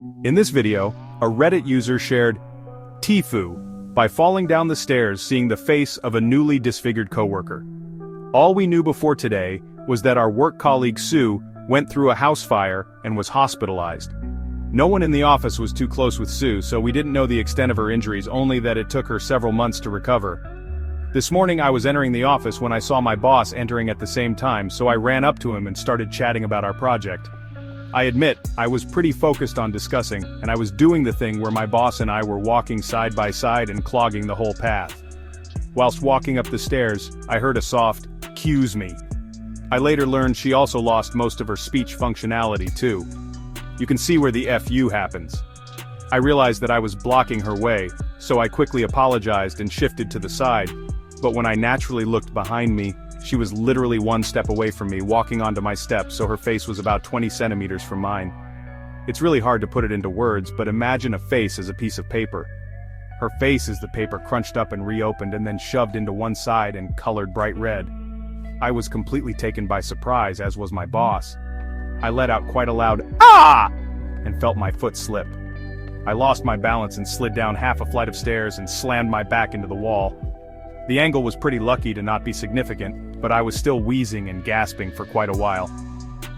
In this video, a Reddit user shared TIFU by falling down the stairs seeing the face of a newly disfigured coworker. All we knew before today was that our work colleague Sue went through a house fire and was hospitalized. No one in the office was too close with Sue, so we didn't know the extent of her injuries, only that it took her several months to recover. This morning I was entering the office when I saw my boss entering at the same time, so I ran up to him and started chatting about our project. I admit, I was pretty focused on discussing, and I was doing the thing where my boss and I were walking side by side and clogging the whole path. Whilst walking up the stairs, I heard a soft, "Excuse me." I later learned she also lost most of her speech functionality too. You can see where the FU happens. I realized that I was blocking her way, so I quickly apologized and shifted to the side, but when I naturally looked behind me, she was literally one step away from me, walking onto my step, so her face was about 20 centimeters from mine. It's really hard to put it into words, but imagine a face as a piece of paper. Her face is the paper crunched up and reopened and then shoved into one side and colored bright red. I was completely taken by surprise, as was my boss. I let out quite a loud "Ah!" and felt my foot slip. I lost my balance and slid down half a flight of stairs and slammed my back into the wall. The angle was pretty lucky to not be significant, but I was still wheezing and gasping for quite a while.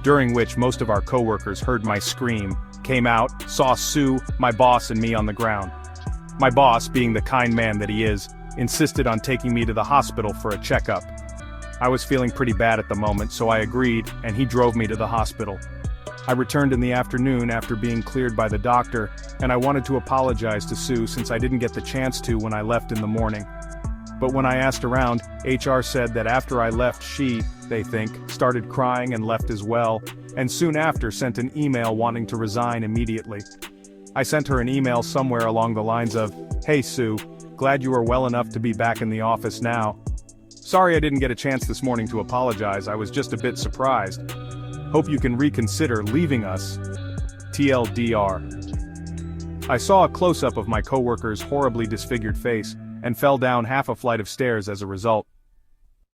During which most of our coworkers heard my scream, came out, saw Sue, my boss and me on the ground. My boss, being the kind man that he is, insisted on taking me to the hospital for a checkup. I was feeling pretty bad at the moment, so I agreed, and he drove me to the hospital. I returned in the afternoon after being cleared by the doctor, and I wanted to apologize to Sue since I didn't get the chance to when I left in the morning. But when I asked around, HR said that after I left they think, started crying and left as well, and soon after sent an email wanting to resign immediately. I sent her an email somewhere along the lines of, "Hey Sue, glad you are well enough to be back in the office now. Sorry I didn't get a chance this morning to apologize, I was just a bit surprised. Hope you can reconsider leaving us. TLDR." I saw a close-up of my coworker's horribly disfigured face, and fell down half a flight of stairs as a result.